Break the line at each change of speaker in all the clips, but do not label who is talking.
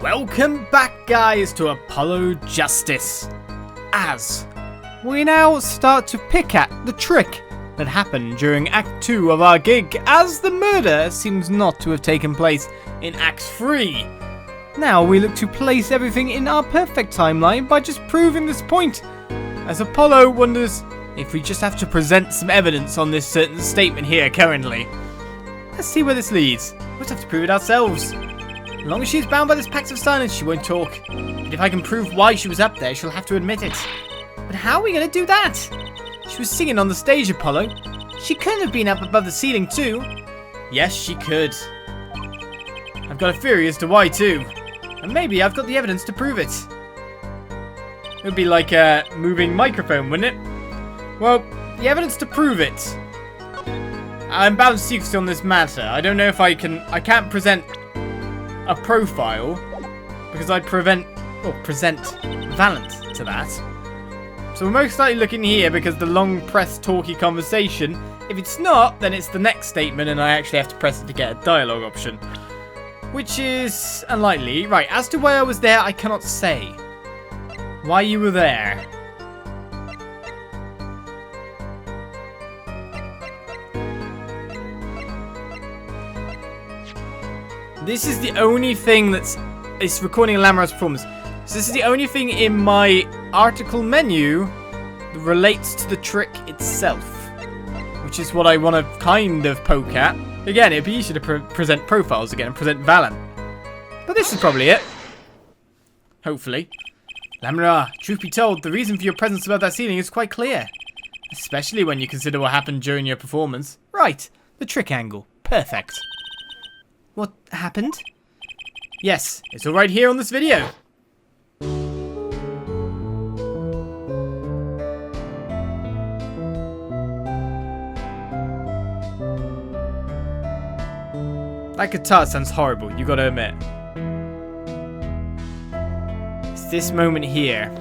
Welcome back, guys, to Apollo Justice. As we now start to pick at the trick that happened during Act 2 of our gig, as the murder seems not to have taken place in Act 3. Now we look to place everything in our perfect timeline by just proving this point, as Apollo wonders if we just have to present some evidence on this certain statement here currently. Let's see where this leads. We'll just have to prove it ourselves. As long as she's bound by this pact of silence, she won't talk. But if I can prove why she was up there, she'll have to admit it. But how are we going to do that? She was singing on the stage, Apollo. She couldn't have been up above the ceiling too. Yes, she could. I've got a theory as to why too. And maybe I've got the evidence to prove it. It would be like a moving microphone, wouldn't it? Well, the evidence to prove it. I'm bound secrecy on this matter. I don't know if I can't present a profile because I'd present Valant to that. So we're most likely looking here because the long press talky conversation. If it's not, then it's the next statement and I actually have to press it to get a dialogue option, which is unlikely. Right, as to why I was there, I cannot say. Why you were there. This is the only thing it's recording Lamiroir's performance. So this is the only thing in my article menu that relates to the trick itself, which is what I want to kind of poke at. Again, it'd be easier to present profiles again and present Valant. But this is probably it. Hopefully. Lamiroir, truth be told, the reason for your presence above that ceiling is quite clear. Especially when you consider what happened during your performance. Right, the trick angle. Perfect. What happened? Yes, it's all right here on this video. That guitar sounds horrible, you gotta admit. It's this moment here.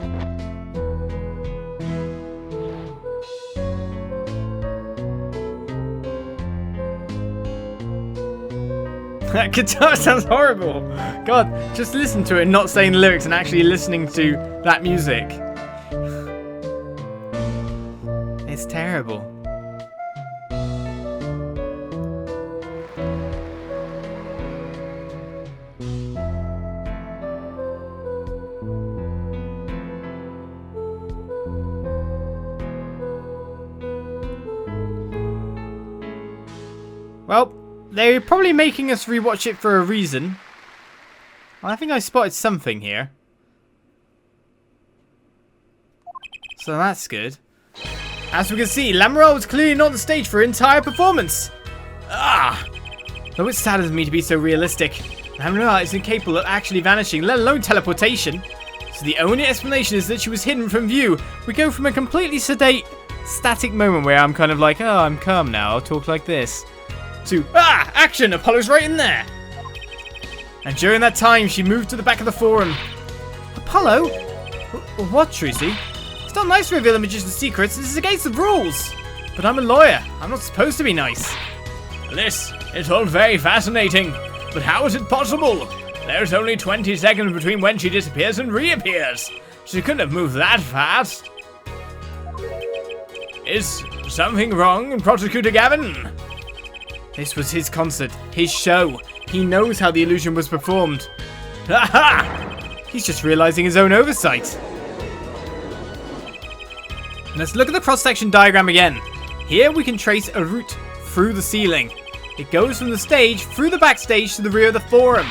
That guitar sounds horrible. God, just listen to it, not saying the lyrics and actually listening to that music. It's terrible. Well, they're probably making us rewatch it for a reason. I think I spotted something here. So that's good. As we can see, Lamiroir was clearly not on the stage for her entire performance. Though it saddens me to be so realistic, Lamiroir is incapable of actually vanishing, let alone teleportation. So the only explanation is that she was hidden from view. We go from a completely sedate, static moment where I'm kind of like, oh, I'm calm now, I'll talk like this, to, action! Apollo's right in there! And during that time, she moved to the back of the forum. Apollo? What, Trucy? It's not nice to reveal the magician's secrets. This is against the rules. But I'm a lawyer. I'm not supposed to be nice.
This is all very fascinating. But how is it possible? There's only 20 seconds between when she disappears and reappears. She couldn't have moved that fast. Is something wrong, Prosecutor Gavin?
This was his concert, his show. He knows how the illusion was performed.
Ha!
He's just realizing his own oversight. Let's look at the cross-section diagram again. Here we can trace a route through the ceiling. It goes from the stage through the backstage to the rear of the forum.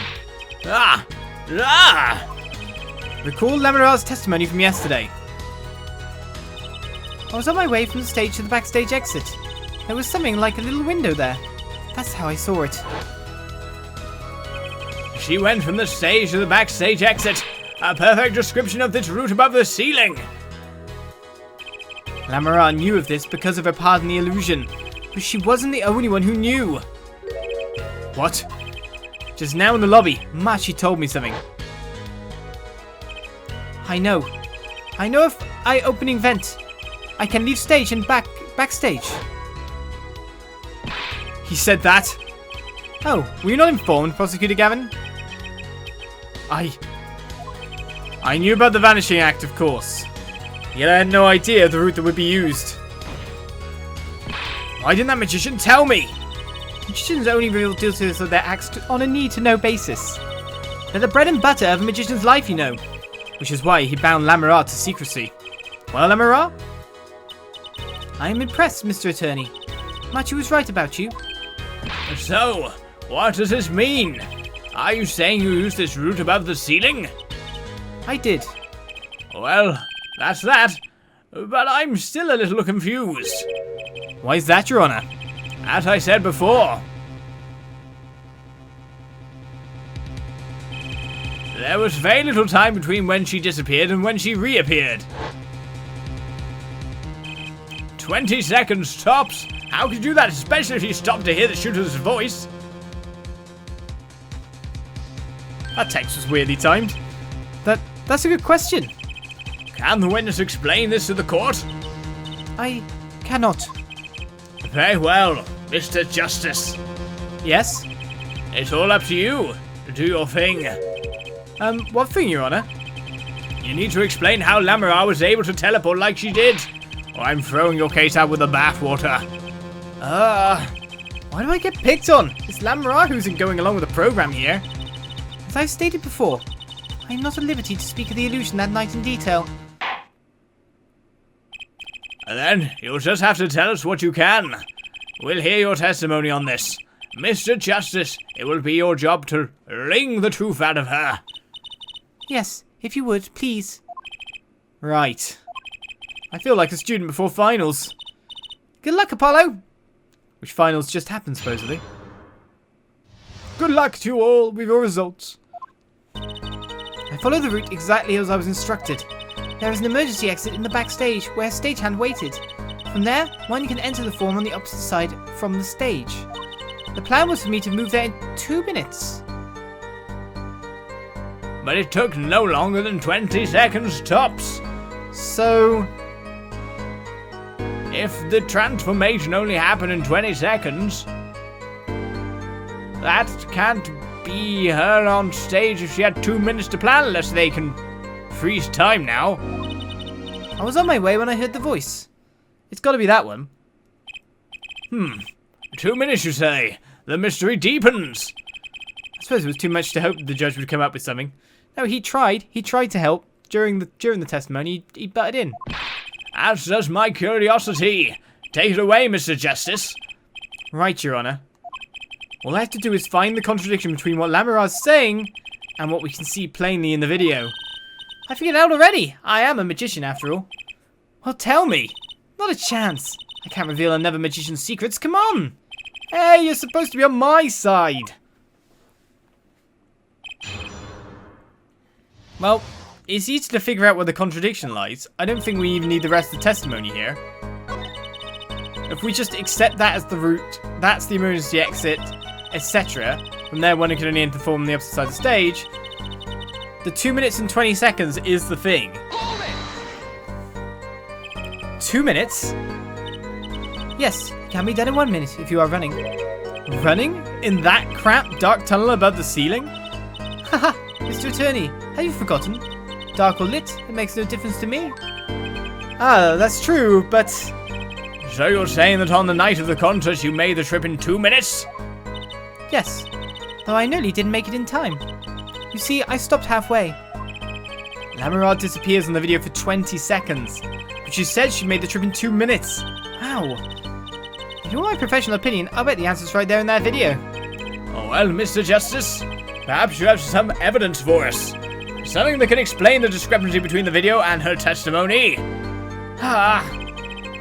Recall Lamiroir's testimony from yesterday. I was on my way from the stage to the backstage exit. There was something like a little window there. That's how I saw it.
She went from the stage to the backstage exit. A perfect description of this route above the ceiling.
Lamiroir knew of this because of her part in the illusion, but she wasn't the only one who knew. What? Just now in the lobby, Machi told me something. I know if I opening vent, I can leave stage and backstage. He said that? Oh, were you not informed, Prosecutor Gavin? I knew about the Vanishing Act, of course. Yet I had no idea the route that would be used. Why didn't that magician tell me? Magicians only reveal details of their acts on a need-to-know basis. They're the bread and butter of a magician's life, you know. Which is why he bound Lamiroir to secrecy. Well, Lamiroir? I am impressed, Mr. Attorney. Machi was right about you.
So, what does this mean? Are you saying you used this route above the ceiling?
I did.
Well, that's that. But I'm still a little confused.
Why is that, Your Honor?
As I said before, there was very little time between when she disappeared and when she reappeared. 20 seconds tops? How could you do that, especially if you stopped to hear the shooter's voice?
That text was weirdly timed. That's a good question.
Can the witness explain this to the court?
I cannot.
Very well, Mr. Justice.
Yes?
It's all up to you to do your thing.
What thing, Your Honor?
You need to explain how Lamiroir was able to teleport like she did, or I'm throwing your case out with the bathwater.
Why do I get picked on? It's Lamiroir who isn't going along with the program here. As I've stated before, I am not at liberty to speak of the illusion that night in detail.
And then, you'll just have to tell us what you can. We'll hear your testimony on this. Mr. Justice, it will be your job to wring the truth out of her.
Yes, if you would, please. Right. I feel like a student before finals. Good luck, Apollo! Which finals just happened, supposedly. Good luck to you all with your results. I followed the route exactly as I was instructed. There is an emergency exit in the backstage where a stagehand waited. From there, one can enter the form on the opposite side from the stage. The plan was for me to move there in 2 minutes.
But it took no longer than 20 seconds tops.
So,
if the transformation only happened in 20 seconds, that can't be her on stage if she had 2 minutes to plan, unless they can freeze time now.
I was on my way when I heard the voice. It's got to be that one.
2 minutes, you say? The mystery deepens.
I suppose it was too much to hope the judge would come up with something. No, he tried. He tried to help during the testimony. He butted in.
As does my curiosity. Take it away, Mr. Justice.
Right, Your Honor. All I have to do is find the contradiction between what Lamiroir is saying and what we can see plainly in the video. I figured it out already. I am a magician, after all. Well, tell me. Not a chance. I can't reveal another magician's secrets. Come on. Hey, you're supposed to be on my side. Well, it's easy to figure out where the contradiction lies. I don't think we even need the rest of the testimony here. If we just accept that as the route, that's the emergency exit, etc. From there, one can only enter the form on the opposite side of the stage. The 2 minutes and 20 seconds is the thing. 2 minutes? Yes, it can be done in 1 minute if you are running. Running? In that crap dark tunnel above the ceiling? Haha, Mr. Attorney, have you forgotten? Dark or lit, it makes no difference to me. Ah, that's true, but...
So you're saying that on the night of the contest you made the trip in 2 minutes?
Yes, though I nearly didn't make it in time. You see, I stopped halfway. Lamiroir disappears in the video for 20 seconds, but she said she made the trip in 2 minutes. Wow. If you want my professional opinion, I'll bet the answer's right there in that video.
Oh, well, Mr. Justice, perhaps you have some evidence for us. Something that can explain the discrepancy between the video and her testimony.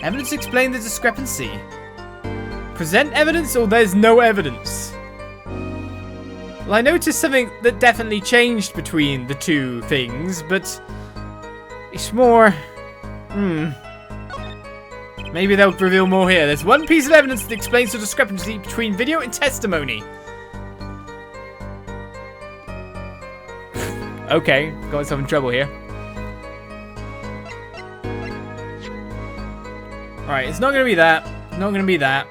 Evidence explain the discrepancy. Present evidence or there's no evidence? Well, I noticed something that definitely changed between the two things, but it's more... Maybe they'll reveal more here. There's one piece of evidence that explains the discrepancy between video and testimony. Okay, got myself in trouble here. Alright, it's not going to be that. Not going to be that.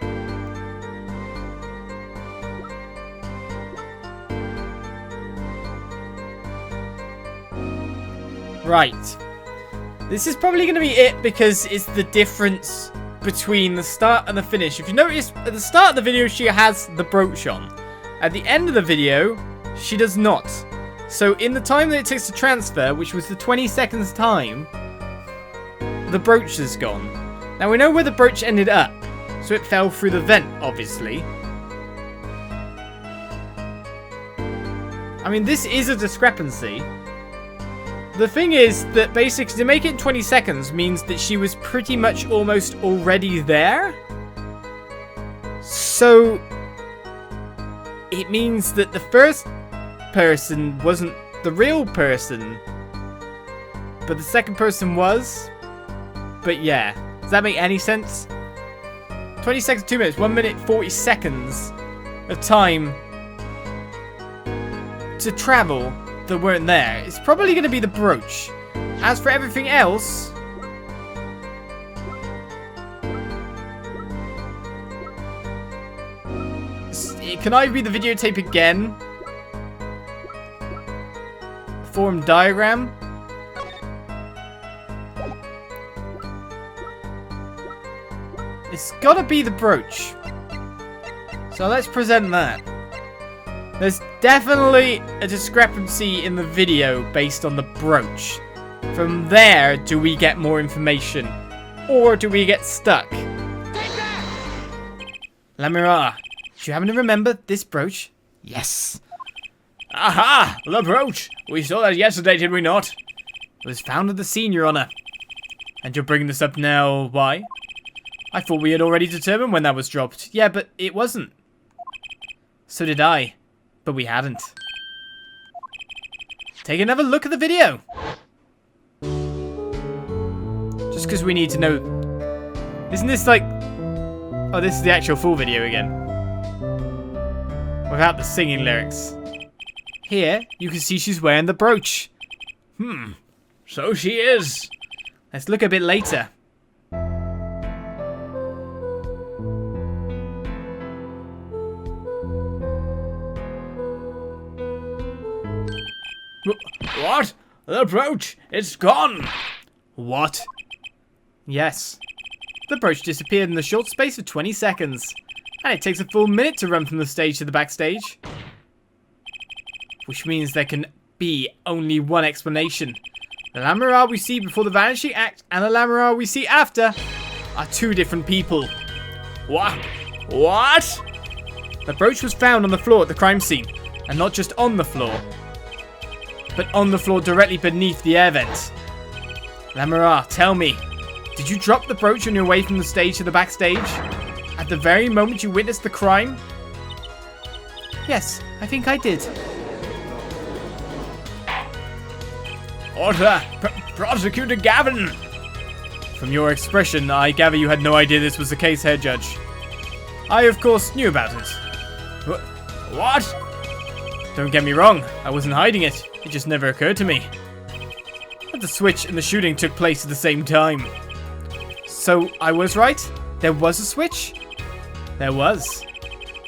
Right. This is probably going to be it because it's the difference between the start and the finish. If you notice, at the start of the video, she has the brooch on. At the end of the video, she does not. So in the time that it takes to transfer, which was the 20 seconds time, the brooch is gone. Now we know where the brooch ended up. So it fell through the vent, obviously. I mean, this is a discrepancy. The thing is that basically to make it in 20 seconds means that she was pretty much almost already there. So it means that the first person wasn't the real person, but the second person was. But yeah, does that make any sense? 20 seconds, 2 minutes, 1 minute, 40 seconds of time to travel that weren't there. It's probably going to be the brooch. As for everything else, it can either be the videotape again, form diagram, it's got to be the brooch. So let's present that. There's definitely a discrepancy in the video based on the brooch. From there, do we get more information? Or do we get stuck? Lamiroir, do you happen to remember this brooch? Yes.
Aha! The brooch! We saw that yesterday, did we not?
It was found at the scene, Your Honor. And you're bringing this up now, why? I thought we had already determined when that was dropped. Yeah, but it wasn't. So did I. But we hadn't. Take another look at the video. Just because we need to know. Isn't this like... Oh, this is the actual full video again. Without the singing lyrics. Here, you can see she's wearing the brooch.
So she is.
Let's look a bit later.
What? The brooch! It's gone!
What? Yes. The brooch disappeared in the short space of 20 seconds. And it takes a full minute to run from the stage to the backstage. Which means there can be only one explanation. The Lamiroir we see before the vanishing act and the Lamiroir we see after are two different people.
What? What?
The brooch was found on the floor at the crime scene. And not just on the floor, but on the floor directly beneath the air vent. Lamiroir, tell me, did you drop the brooch on your way from the stage to the backstage? At the very moment you witnessed the crime? Yes, I think I did.
Order! Prosecutor Gavin!
From your expression, I gather you had no idea this was the case, Head Judge. I, of course, knew about it.
What?
Don't get me wrong, I wasn't hiding it. It just never occurred to me. But the switch and the shooting took place at the same time. So, I was right? There was a switch? There was.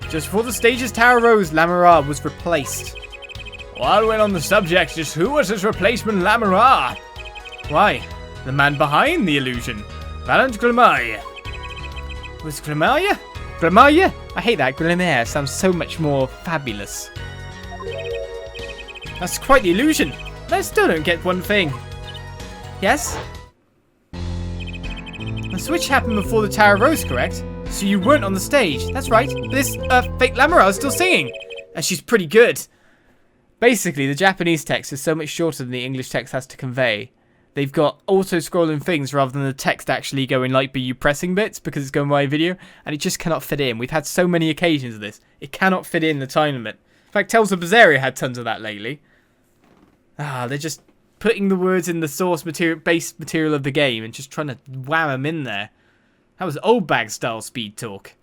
Just before the stage's tower rose, Lamiroir was replaced.
While we're on the subject, just who was his replacement Lamiroir?
Why? The man behind the illusion. Valant Gramarye. Was Gramarye? Gramarye? I hate that. Gramarye sounds so much more fabulous. That's quite the illusion. But I still don't get one thing. Yes? The switch happened before the tower rose, correct? So you weren't on the stage. That's right. But this fake Lamiroir is still singing. And she's pretty good. Basically, the Japanese text is so much shorter than the English text has to convey. They've got auto-scrolling things rather than the text actually going like you pressing bits because it's going by video. And it just cannot fit in. We've had so many occasions of this. It cannot fit in the time limit. In fact, Tales of Berseria had tons of that lately. They're just putting the words in the source material, base material of the game and just trying to wham them in there. That was old bag style speed talk.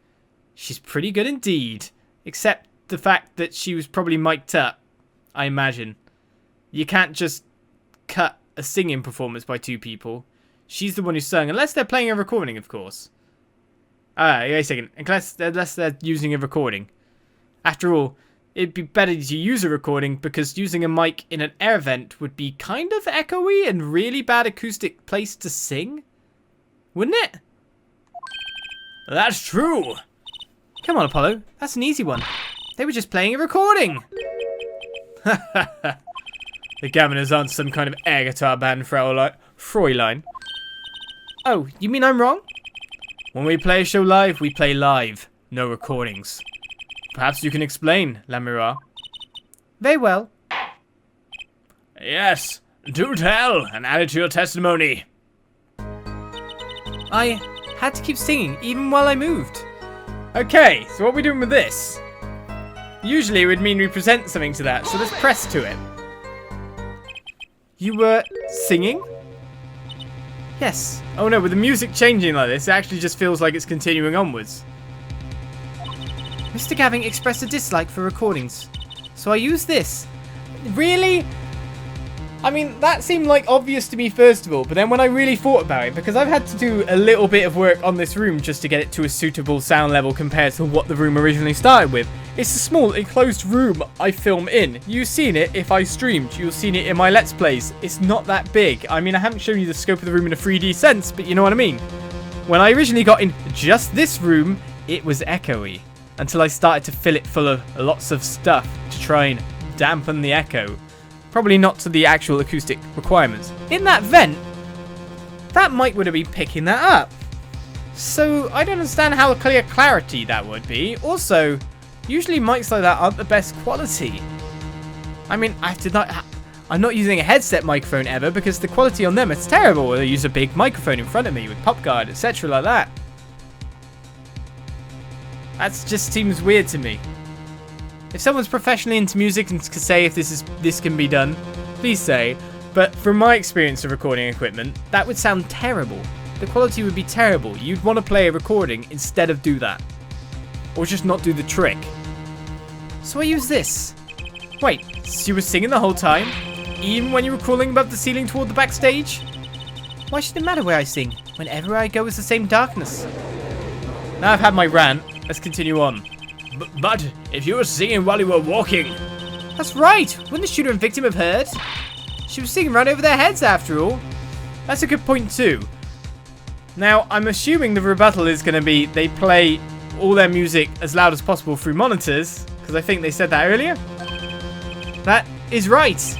She's pretty good indeed. Except the fact that she was probably mic'd up, I imagine. You can't just cut a singing performance by two people. She's the one who sung, unless they're playing a recording, of course. Wait a second. Unless they're using a recording. After all, it'd be better to use a recording because using a mic in an air vent would be kind of echoey and really bad acoustic place to sing. Wouldn't it?
That's true.
Come on, Apollo. That's an easy one. They were just playing a recording.
The Gammoners aren't some kind of air guitar band, Fräulein.
Oh, you mean I'm wrong?
When we play a show live, we play live. No recordings. Perhaps you can explain, Lamiroir.
Very well.
Yes, do tell and add it to your testimony.
I had to keep singing even while I moved.
Okay, so what are we doing with this? Usually it would mean we present something to that, so let's press to it.
You were singing? Yes.
Oh no, with the music changing like this, it actually just feels like it's continuing onwards.
Mr. Gavin expressed a dislike for recordings, so I used this. Really?
I mean, that seemed like obvious to me first of all, but then when I really thought about it, because I've had to do a little bit of work on this room just to get it to a suitable sound level compared to what the room originally started with. It's a small enclosed room I film in. You've seen it if I streamed. You've seen it in my Let's Plays. It's not that big. I mean, I haven't shown you the scope of the room in a 3D sense, but you know what I mean. When I originally got in just this room, it was echoey. Until I started to fill it full of lots of stuff to try and dampen the echo. Probably not to the actual acoustic requirements. In that vent, that mic would have been picking that up. So I don't understand how clear clarity that would be. Also, usually mics like that aren't the best quality. I mean, I'm not using a headset microphone ever because the quality on them is terrible. I use a big microphone in front of me with pop guard, etc. like that. That just seems weird to me. If someone's professionally into music and can say if this can be done, please say. But from my experience of recording equipment, that would sound terrible. The quality would be terrible. You'd want to play a recording instead of do that. Or just not do the trick. So I use this. Wait, so you were singing the whole time? Even when you were crawling above the ceiling toward the backstage? Why should it matter where I sing? Whenever I go, it's the same darkness. Now I've had my rant. Let's continue on. But if you were singing while you were walking...
That's right! Wouldn't the shooter and victim have heard? She was singing right over their heads after all. That's a good point too. Now, I'm assuming the rebuttal is going to be they play all their music as loud as possible through monitors, because I think they said that earlier. That is right.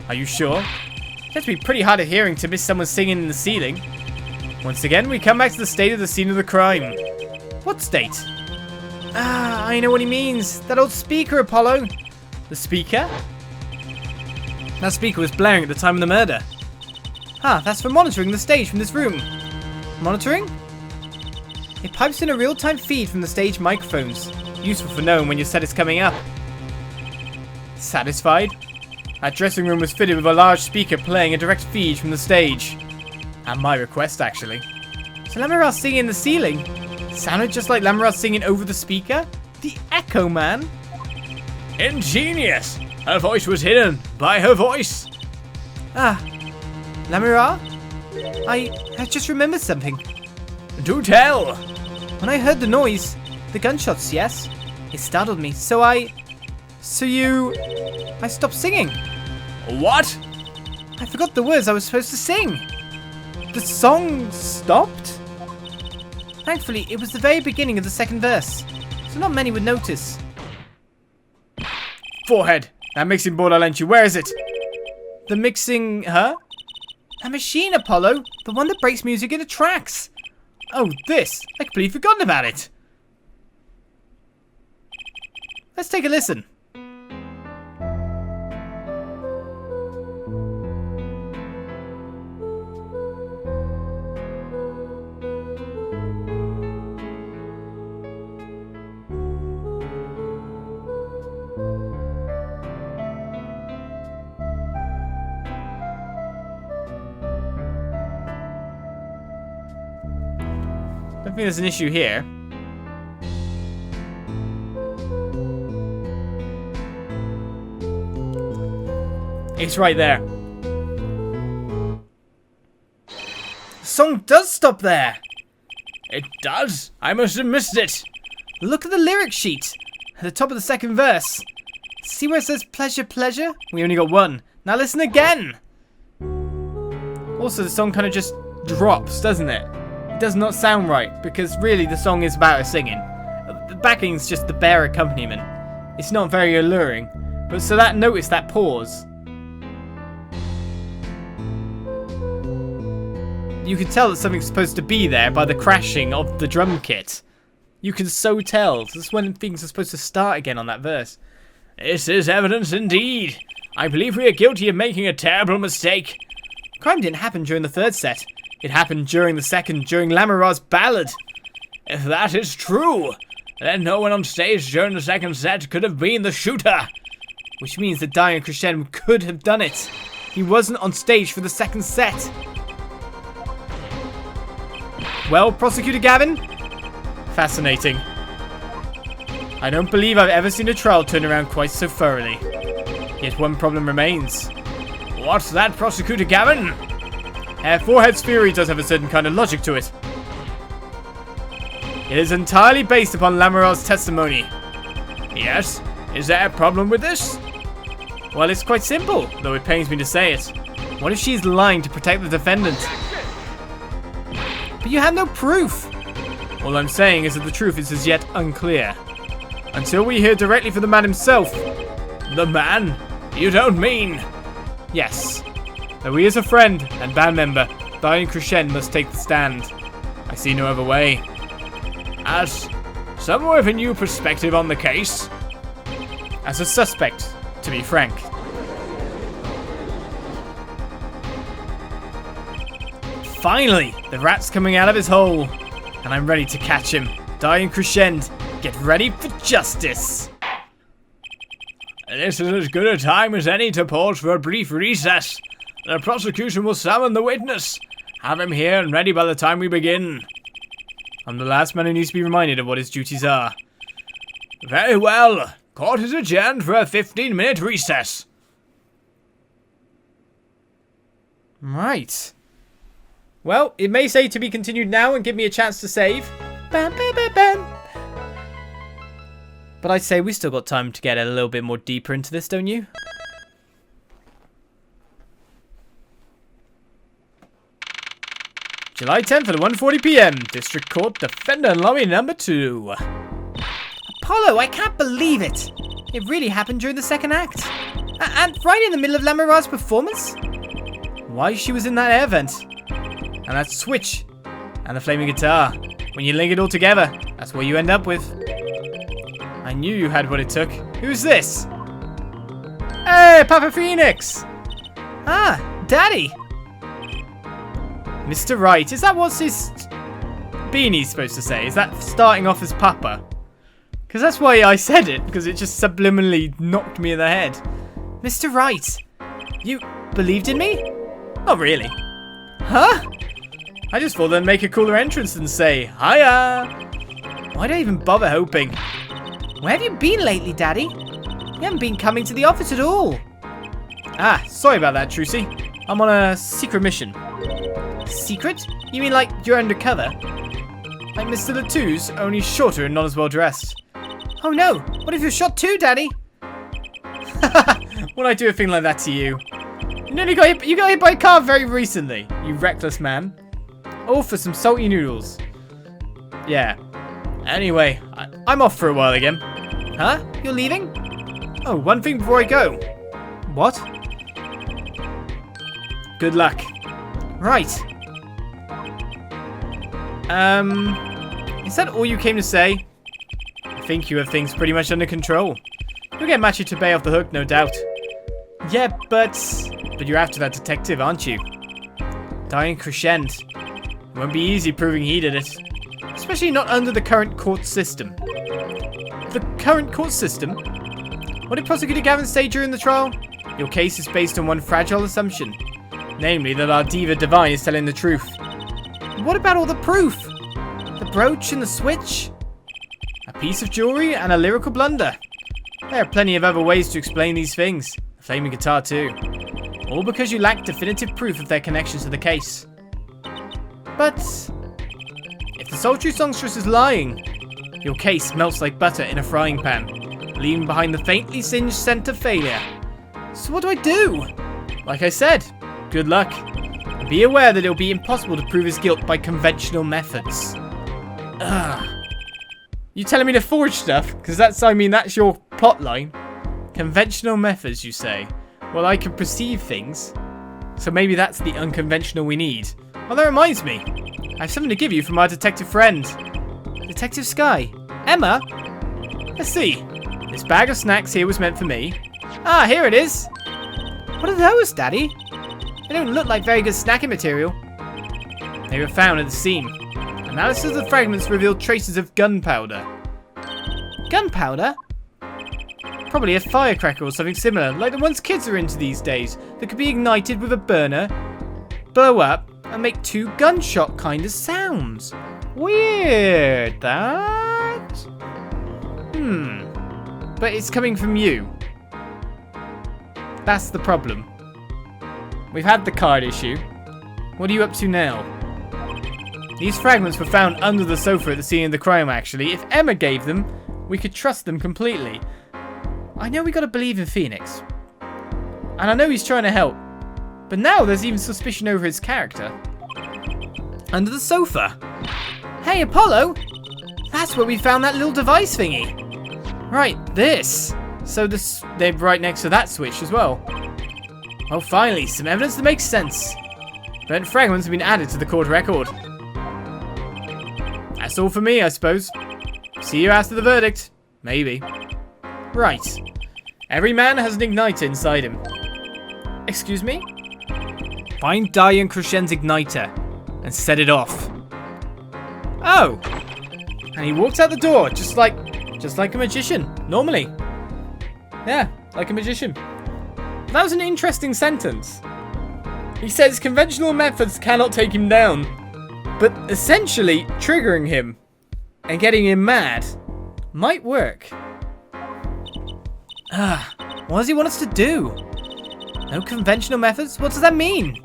Are you sure? It has to be pretty hard of hearing to miss someone singing in the ceiling. Once again, we come back to the state of the scene of the crime. What state? Ah, I know what he means. That old speaker, Apollo. The speaker? That speaker was blaring at the time of the murder. Ah, that's for monitoring the stage from this room. Monitoring? It pipes in a real-time feed from the stage microphones. Useful for knowing when your set is coming up. Satisfied? That dressing room was fitted with a large speaker playing a direct feed from the stage. At my request, actually. So Lamiroir singing in the ceiling? Sounded just like Lamiroir singing over the speaker? The echo, man.
Ingenious! Her voice was hidden by her voice.
Ah, Lamiroir? I just remembered something.
Do tell!
When I heard the noise, the gunshots, yes? It startled me, so I stopped singing.
What?
I forgot the words I was supposed to sing. The song stopped? Thankfully, it was the very beginning of the second verse, so not many would notice.
Forehead, that mixing board I lent you, where is it?
The mixing, huh? That machine, Apollo, the one that breaks music into tracks. Oh, this, I completely forgotten about it. Let's take a listen. I think there's an issue here. It's right there. The song does stop there.
It does? I must have missed it.
Look at the lyric sheet at the top of the second verse. See where it says pleasure, pleasure? We only got one. Now listen again. Also, the song kind of just drops, doesn't it? It does not sound right, because really the song is about her singing. The backing's just the bare accompaniment. It's not very alluring. But so that notice that pause. You can tell that something's supposed to be there by the crashing of the drum kit. You can so tell. This is when things are supposed to start again on that verse. This is evidence indeed. I believe we are guilty of making a terrible mistake. Crime didn't happen during the third set. It happened during the second, during Lamiroir's ballad. If that is true, then no one on stage during the second set could have been the shooter. Which means that Diane Crescend could have done it. He wasn't on stage for the second set. Well, Prosecutor Gavin? Fascinating. I don't believe I've ever seen a trial turn around quite so thoroughly. Yet one problem remains. What's that, Prosecutor Gavin? Forehead's theory does have a certain kind of logic to it. It is entirely based upon Lamiroir's testimony. Yes? Is there a problem with this? Well, it's quite simple, though it pains me to say it. What if she's lying to protect the defendant? But you have no proof. All I'm saying is that the truth is as yet unclear. Until we hear directly from the man himself. The man? You don't mean? Yes. Though he is a friend and band member, Diane Crescend must take the stand. I see no other way. As someone with a new perspective on the case? As a suspect, to be frank. Finally, the rat's coming out of his hole, and I'm ready to catch him. Diane Crescend, get ready for justice. This is as good a time as any to pause for a brief recess. The prosecution will summon the witness. Have him here and ready by the time we begin. I'm the last man who needs to be reminded of what his duties are. Very well. Court is adjourned for a 15-minute recess.
Right. Well, it may say to be continued now and give me a chance to save. Bam, bam, bam, bam. But I'd say we still got time to get a little bit more deeper into this, don't you? July 10th at 1:40 PM. District Court, Defender and Lobby number 2.
Apollo, I can't believe it. It really happened during the second act. And right in the middle of Lamiroir's performance?
Why she was in that air vent. And that switch. And the flaming guitar. When you link it all together, that's what you end up with. I knew you had what it took. Who's this? Hey, Papa Phoenix!
Ah, Daddy.
Mr. Wright, is that what's his beanie's supposed to say? Is that starting off as Papa? Because that's why I said it, because it just subliminally knocked me in the head.
Mr. Wright, you believed in me?
Not really. Huh? I just thought they'd make a cooler entrance and say, hiya! Why'd I even bother hoping?
Where have you been lately, Daddy? You haven't been coming to the office at all.
Ah, sorry about that, Trucy. I'm on a secret mission.
Secret? You mean like you're undercover?
Like Mr. Latou's, only shorter and not as well dressed.
Oh no, what if you're shot too, Daddy?
Would I do a thing like that to you? You nearly got hit by a car very recently, you reckless man. All for some salty noodles. Yeah. Anyway, I'm off for a while again.
Huh? You're leaving?
Oh, one thing before I go.
What?
Good luck.
Right.
Is that all you came to say? I think you have things pretty much under control. You'll get Matthew to Bay off the hook, no doubt. Yeah, but you're after that detective, aren't you? Diane Crescend. It won't be easy proving he did it. Especially not under the current court system. The current court system? What did Prosecutor Gavin say during the trial? Your case is based on one fragile assumption. Namely, that our diva divine is telling the truth.
What about all the proof? The brooch and the switch?
A piece of jewelry and a lyrical blunder. There are plenty of other ways to explain these things. The flaming guitar too. All because you lack definitive proof of their connection to the case. But if the sultry songstress is lying, your case melts like butter in a frying pan. leaving behind the faintly singed scent of failure. So what do I do? Like I said, good luck. And be aware that it'll be impossible to prove his guilt by conventional methods. Ugh. You telling me to forge stuff? Because that's your plot line. Conventional methods, you say? Well, I can perceive things. So maybe that's the unconventional we need. Oh, that reminds me. I have something to give you from our detective friend. Detective Sky. Emma? Let's see. This bag of snacks here was meant for me. Ah, here it is. What are those, Daddy? They don't look like very good snacking material. They were found at the scene. Analysis of the fragments revealed traces of gunpowder. Gunpowder? Probably a firecracker or something similar, like the ones kids are into these days, that could be ignited with a burner, blow up, and make 2 gunshot kind of sounds. Weird, that? But it's coming from you. That's the problem. We've had the card issue. What are you up to now? These fragments were found under the sofa at the scene of the crime, actually. If Emma gave them, we could trust them completely. I know we gotta believe in Phoenix. And I know he's trying to help. But now there's even suspicion over his character. Under the sofa. Hey, Apollo! That's where we found that little device thingy. Right, this. So they're right next to that switch as well. Oh, finally, some evidence that makes sense. Burnt fragments have been added to the court record. That's all for me, I suppose. See you after the verdict. Maybe. Right. Every man has an igniter inside him. Excuse me? Find Diane Crescend's igniter and set it off. Oh! And he walked out the door just like a magician, normally. Yeah, like a magician. That was an interesting sentence. He says conventional methods cannot take him down, but essentially triggering him and getting him mad might work. What does he want us to do? No conventional methods? What does that mean?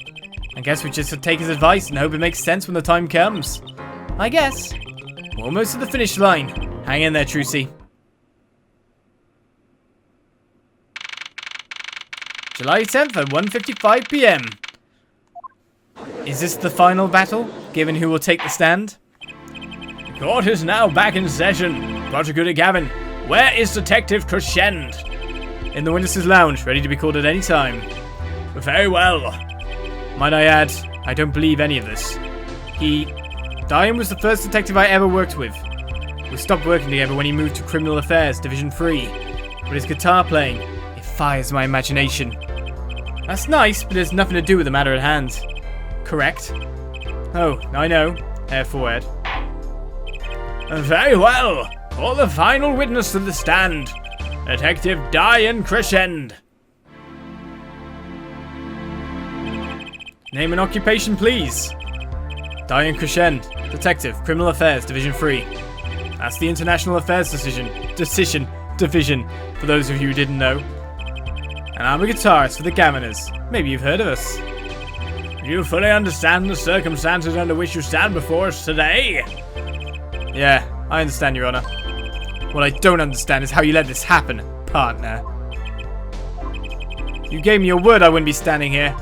I guess we just have to take his advice and hope it makes sense when the time comes. I guess. We're almost at the finish line. Hang in there, Trucy. July 10th at 1:55 PM. Is this the final battle, given who will take the stand? The court is now back in session. Prosecutor Gavin, where is Detective Crescend? In the witnesses' lounge, ready to be called at any time. Very well. Might I add, I don't believe any of this. Diane was the first detective I ever worked with. We stopped working together when he moved to Criminal Affairs, Division 3. But his guitar playing, it fires my imagination. That's nice, but there's nothing to do with the matter at hand. Correct? Oh, I know. Hair forward. Very well. Call the final witness to the stand. Detective Diane Crescend. Name and occupation, please. Diane Crescend, Detective, Criminal Affairs, Division 3. That's the International Affairs Division, for those of you who didn't know. And I'm a guitarist for the Gaminers. Maybe you've heard of us. Do you fully understand the circumstances under which you stand before us today? Yeah, I understand, Your Honor. What I don't understand is how you let this happen, partner. You gave me your word I wouldn't be standing here.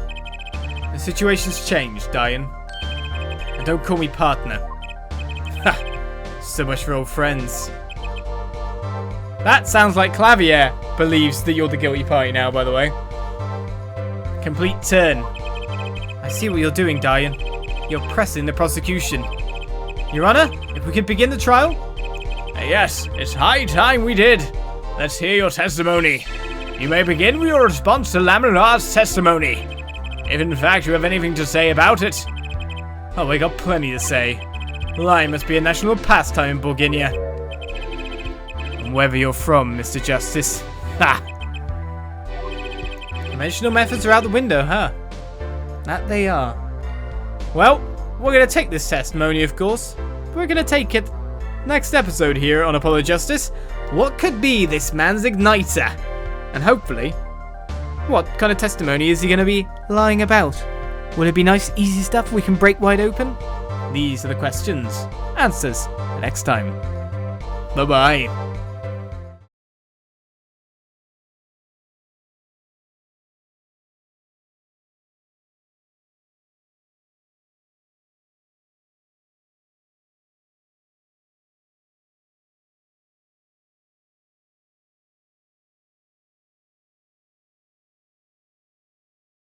The situation's changed, Diane. And don't call me partner. Ha! So much for old friends. That sounds like Clavier believes that you're the guilty party now, by the way. Complete turn. I see what you're doing, Diane. You're pressing the prosecution. Your Honor, if we could begin the trial? Yes, it's high time we did. Let's hear your testimony. You may begin with your response to Lamiroir's testimony. If in fact you have anything to say about it. Oh, we got plenty to say. Lying must be a national pastime in Bourguignon. And wherever you're from, Mr. Justice. Ha! Conventional methods are out the window, huh? That they are. Well, we're going to take this testimony, of course. We're going to take it. Next episode here on Apollo Justice. What could be this man's igniter? And hopefully, what kind of testimony is he going to be lying about? Will it be nice, easy stuff we can break wide open? These are the questions. Answers next time. Bye-bye.